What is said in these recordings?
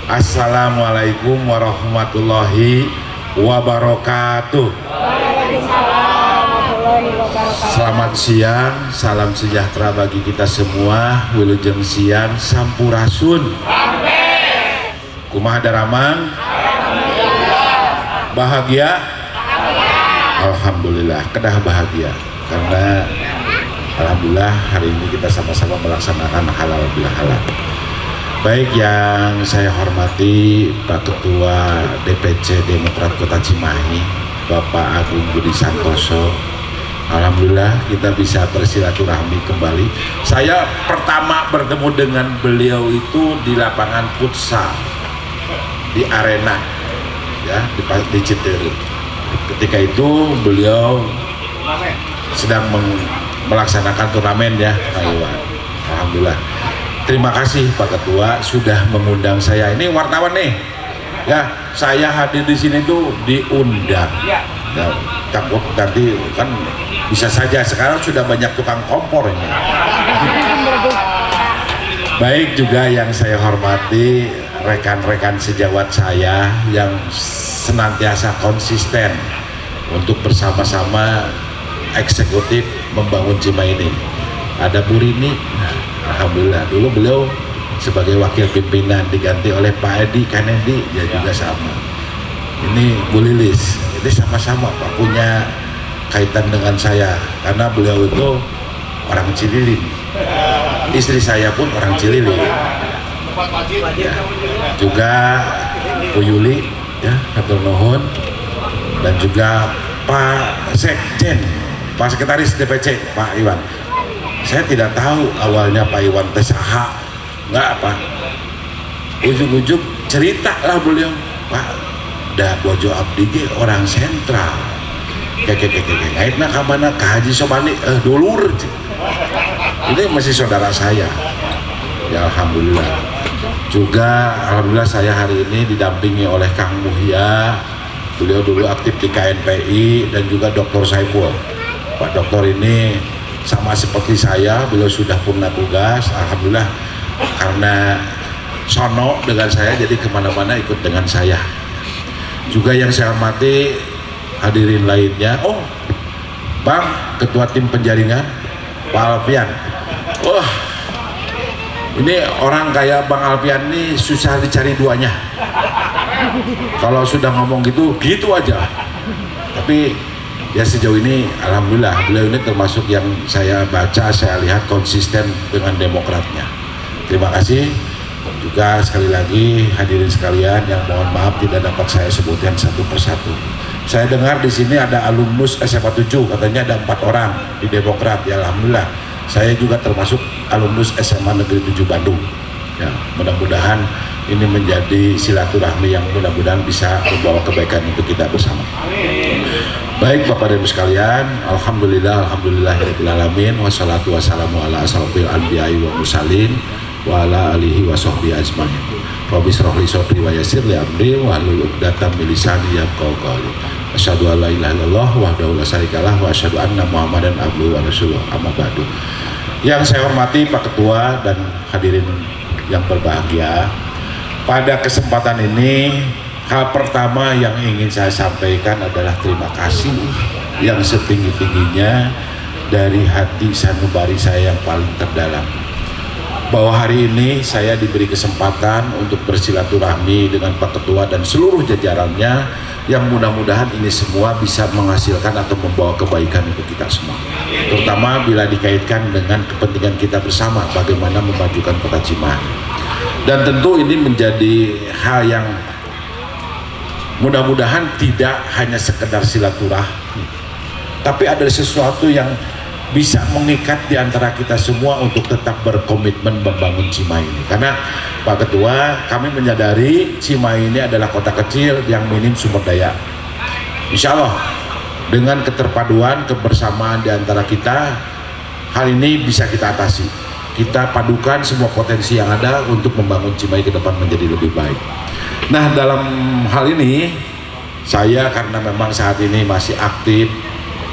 Assalamualaikum warahmatullahi wabarakatuh. Selamat siang, salam sejahtera bagi kita semua. Wilujeng siang, sampurasun. Kumaha daramang? Bahagia? Alhamdulillah, kedah bahagia. Karena alhamdulillah hari ini kita sama-sama melaksanakan halal bihalal. Baik, yang saya hormati Pak Ketua DPC Demokrat Kota Cimahi, Bapak Agung Budi Santoso. Alhamdulillah kita bisa bersilaturahmi kembali. Saya pertama bertemu dengan beliau itu di lapangan futsal di arena ya di Citeureup. Ketika itu beliau sedang melaksanakan turnamen ya, Pak Iwan. Alhamdulillah. Terima kasih Pak Ketua sudah mengundang saya. Ini wartawan nih, ya. Saya hadir di sini tuh diundang. Ya, takut nanti kan bisa saja sekarang sudah banyak tukang kompor ini. Baik juga yang saya hormati rekan-rekan sejawat saya yang senantiasa konsisten untuk bersama-sama eksekutif membangun Cimahi ini. Ada Bu Rini. Alhamdulillah dulu beliau sebagai wakil pimpinan diganti oleh Pak Edi Kanedi, ya juga sama. Ini Bu Lilis, ini sama-sama Pak punya kaitan dengan saya karena beliau itu orang Cililin. Istri saya pun orang Cililin. Ya. Juga Bu Yuli, ya, hatur nuhun, dan juga Pak Sekjen, Pak Sekretaris DPC Pak Iwan. Saya tidak tahu awalnya Pak Iwan teh saha, enggak apa. Ujung-ujung cerita lah beliau, Pak, da bojo abdi ge orang sentral. Akhirnya kamana ke Haji Sobani, dulur. Ini masih saudara saya. Ya Alhamdulillah. Juga Alhamdulillah saya hari ini didampingi oleh Kang Muhya. Beliau dulu aktif di KNPI dan juga Dr. Saiful. Pak Dokter ini sama seperti saya, beliau sudah purna tugas. Alhamdulillah karena sono dengan saya jadi kemana-mana ikut dengan saya. Juga yang saya hormati hadirin lainnya, oh Bang Ketua Tim Penjaringan Pak Alfian. Wah, ini orang kayak Bang Alfian ini susah dicari duanya. Kalau sudah ngomong gitu aja. Tapi ya sejauh ini alhamdulillah beliau ini termasuk yang saya baca, saya lihat konsisten dengan demokratnya. Terima kasih juga sekali lagi hadirin sekalian yang mohon maaf tidak dapat saya sebutkan satu persatu. Saya dengar di sini ada alumnus SMA 7, katanya ada 4 orang di Demokrat. Ya alhamdulillah saya juga termasuk alumnus SMA Negeri 7 Bandung. Ya, mudah-mudahan ini menjadi silaturahmi yang mudah-mudahan bisa membawa kebaikan untuk kita bersama. Baik Bapak dan Ibu sekalian, alhamdulillahirabbil alamin, wassalatu wassalamu ala asrofil anbiya'i wa mursalin wa ala alihi wa sahbihi ajmain. Rabbi shrah li sadri wa yassir li amri wa hlul 'uqdatam min lisani yafqahu qawli. Asyhadu an la ilaha illallah wahdahu la syarikalah wa asyhadu anna Muhammadan abduhu wa rasuluh. Amma ba'du. Yang saya hormati Pak Ketua dan hadirin yang berbahagia, pada kesempatan ini hal pertama yang ingin saya sampaikan adalah terima kasih yang setinggi-tingginya dari hati sanubari saya yang paling terdalam, bahwa hari ini saya diberi kesempatan untuk bersilaturahmi dengan Pak Ketua dan seluruh jajarannya, yang mudah-mudahan ini semua bisa menghasilkan atau membawa kebaikan untuk kita semua, terutama bila dikaitkan dengan kepentingan kita bersama bagaimana memajukan Kota Cimahi. Dan tentu ini menjadi hal yang mudah-mudahan tidak hanya sekedar silaturahmi, tapi ada sesuatu yang bisa mengikat di antara kita semua untuk tetap berkomitmen membangun Cimahi ini. Karena Pak Ketua, kami menyadari Cimahi ini adalah kota kecil yang minim sumber daya. Insya Allah dengan keterpaduan, kebersamaan di antara kita, hal ini bisa kita atasi. Kita padukan semua potensi yang ada untuk membangun Cimahi ke depan menjadi lebih baik. Nah, dalam hal ini saya karena memang saat ini masih aktif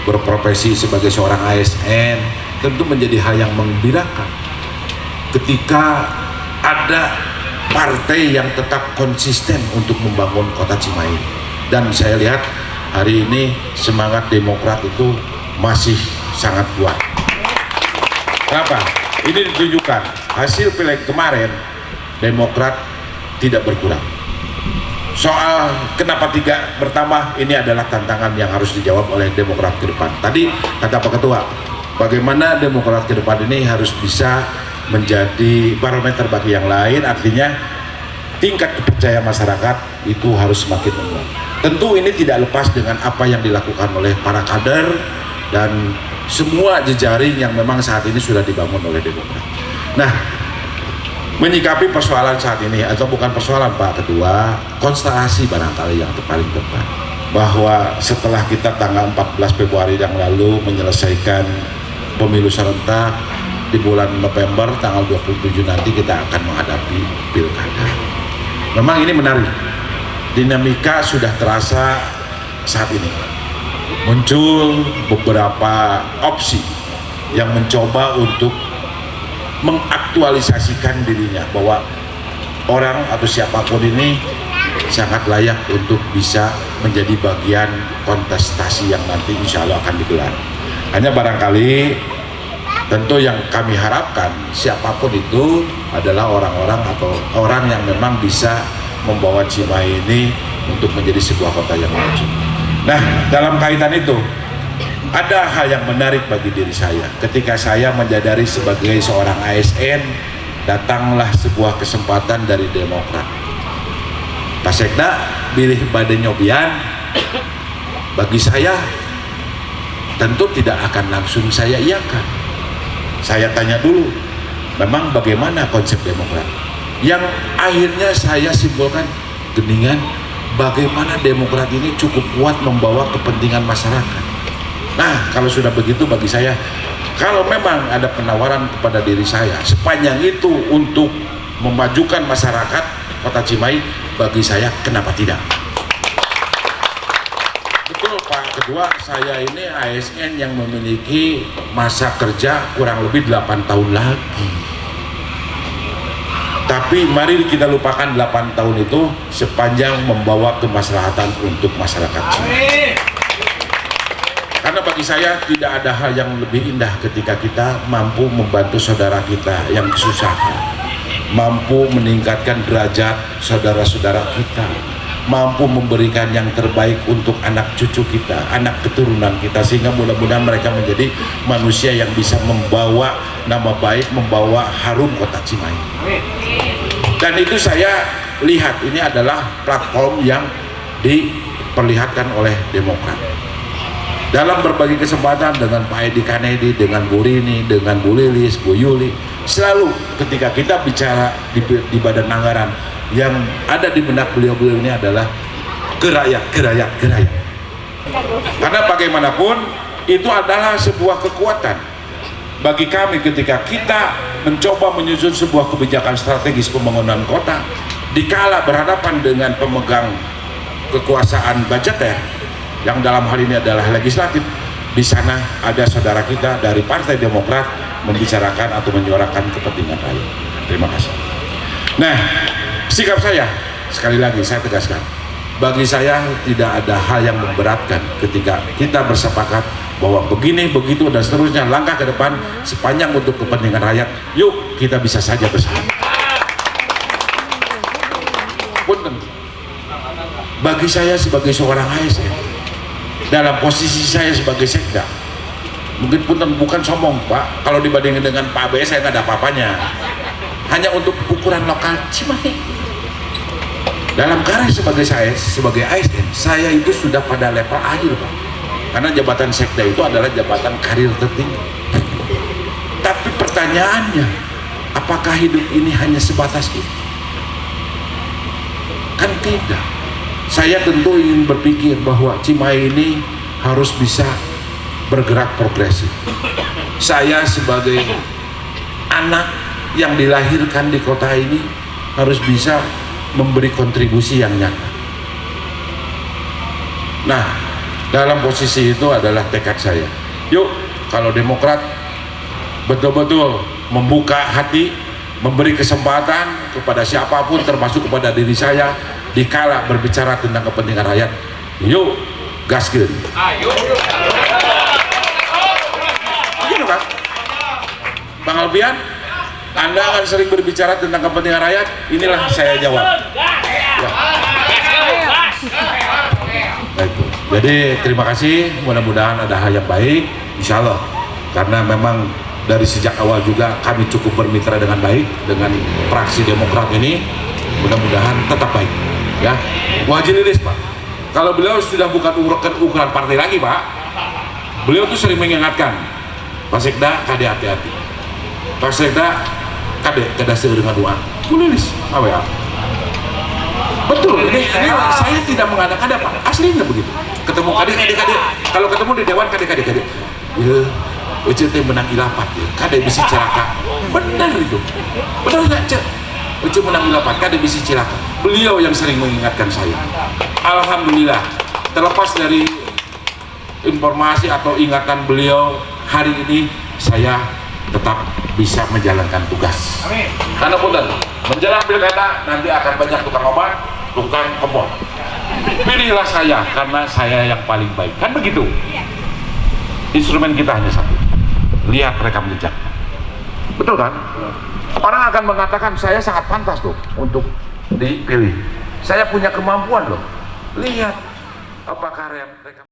berprofesi sebagai seorang ASN, tentu menjadi hal yang menggembirakan ketika ada partai yang tetap konsisten untuk membangun kota Cimahi. Dan saya lihat hari ini semangat Demokrat itu masih sangat kuat. Kenapa? Ini ditunjukkan hasil pileg kemarin, Demokrat tidak berkurang. Soal kenapa tidak bertambah, ini adalah tantangan yang harus dijawab oleh Demokrat ke depan. Tadi kata Pak Ketua, bagaimana Demokrat ke depan ini harus bisa menjadi barometer bagi yang lain, artinya tingkat kepercayaan masyarakat itu harus semakin menguat. Tentu ini tidak lepas dengan apa yang dilakukan oleh para kader dan semua jejaring yang memang saat ini sudah dibangun oleh Demokrat. Nah, menyikapi persoalan saat ini, atau bukan persoalan Pak Ketua, konstelasi barangkali yang paling tepat, bahwa setelah kita tanggal 14 Februari yang lalu menyelesaikan pemilu serentak, di bulan November tanggal 27 nanti kita akan menghadapi pilkada. Memang ini menarik, dinamika sudah terasa saat ini. Muncul beberapa opsi yang mencoba untuk mengaktualisasikan dirinya bahwa orang atau siapapun ini sangat layak untuk bisa menjadi bagian kontestasi yang nanti insya Allah akan digelar. Hanya barangkali tentu yang kami harapkan siapapun itu adalah orang-orang atau orang yang memang bisa membawa Cimahi ini untuk menjadi sebuah kota yang maju. Nah, dalam kaitan itu ada hal yang menarik bagi diri saya ketika saya menyadari sebagai seorang ASN, datanglah sebuah kesempatan dari Demokrat. Pak Sekda pilih Baden Nyobian, bagi saya tentu tidak akan langsung saya iakan. Saya tanya dulu, memang bagaimana konsep Demokrat? Yang akhirnya saya simpulkan, geningan, bagaimana Demokrat ini cukup kuat membawa kepentingan masyarakat. Nah, kalau sudah begitu bagi saya, kalau memang ada penawaran kepada diri saya, sepanjang itu untuk memajukan masyarakat Kota Cimahi, bagi saya kenapa tidak? Betul Pak Kedua, saya ini ASN yang memiliki masa kerja kurang lebih 8 tahun lagi. Tapi mari kita lupakan 8 tahun itu sepanjang membawa kemaslahatan untuk masyarakat Cimahi. Karena bagi saya tidak ada hal yang lebih indah ketika kita mampu membantu saudara kita yang kesusahan, mampu meningkatkan derajat saudara-saudara kita, mampu memberikan yang terbaik untuk anak cucu kita, anak keturunan kita, sehingga mudah-mudahan mereka menjadi manusia yang bisa membawa nama baik, membawa harum kota Cimahi. Dan itu saya lihat ini adalah platform yang diperlihatkan oleh Demokrat. Dalam berbagai kesempatan dengan Pak Edi Kanedi, dengan Bu Rini, dengan Bu Lilis, Bu Yuli, selalu ketika kita bicara di badan anggaran, yang ada di benak beliau-beliau ini adalah kerayat. Karena bagaimanapun itu adalah sebuah kekuatan bagi kami ketika kita mencoba menyusun sebuah kebijakan strategis pembangunan kota, dikala berhadapan dengan pemegang kekuasaan budgeter yang dalam hal ini adalah legislatif. Di sana ada saudara kita dari Partai Demokrat membicarakan atau menyuarakan kepentingan rakyat. Terima kasih. Nah, sikap saya, sekali lagi saya tegaskan, bagi saya tidak ada hal yang memberatkan ketika kita bersepakat bahwa begini, begitu, dan seterusnya langkah ke depan sepanjang untuk kepentingan rakyat, yuk kita bisa saja bersama. Punten, bagi saya sebagai seorang ASN, dalam posisi saya sebagai sekda, mungkin punten bukan sombong Pak, kalau dibandingkan dengan Pak ABS saya nggak ada apa-apanya, hanya untuk ukuran lokal Cimahi. Dalam karir sebagai ASN, saya itu sudah pada level akhir Pak, karena jabatan sekda itu adalah jabatan karir tertinggi. Tapi pertanyaannya, apakah hidup ini hanya sebatas itu? Kan tidak. Saya tentu ingin berpikir bahwa Cimahi ini harus bisa bergerak progresif. Saya sebagai anak yang dilahirkan di kota ini harus bisa memberi kontribusi yang nyata. Nah, dalam posisi itu adalah tekad saya. Yuk, kalau Demokrat betul-betul membuka hati, memberi kesempatan kepada siapapun termasuk kepada diri saya dikala berbicara tentang kepentingan rakyat. Yuk gaskeun. Ayo. Begitu kan? Bang Alfian, Anda akan sering berbicara tentang kepentingan rakyat, inilah saya jawab. Ya. Baik, jadi terima kasih, mudah-mudahan ada hal yang baik, insya Allah. Karena memang dari sejak awal juga kami cukup bermitra dengan baik dengan fraksi Demokrat ini, mudah-mudahan tetap baik. Ya, Wajib Liris Pak. Kalau beliau sudah bukan ukuran partai lagi Pak, beliau tuh sering mengingatkan, Pak Sekda, kade hati-hati. Pak Sekda, kade seureungan doa. Liris, apa ya? Betul, ini saya tidak mengada-ngada Pak, aslinya begitu. Ketemu kade, kalau ketemu di dewan kade. Ya, Ece teh menang ilapat ya, kade bisi celaka. Benar itu, benar nggak Cek? Ece menang ilapat, kade bisi celaka. Beliau yang sering mengingatkan saya. Alhamdulillah, terlepas dari informasi atau ingatan beliau, hari ini saya tetap bisa menjalankan tugas. Amin. Karena punten, menjelang pilkada nanti akan banyak tukang obat, tukang kebon. Pilihlah saya karena saya yang paling baik. Kan begitu? Instrumen kita hanya satu. Lihat rekam jejak. Betul kan? Orang akan mengatakan saya sangat pantas loh untuk dipilih. Saya punya kemampuan loh. Lihat apakah rekam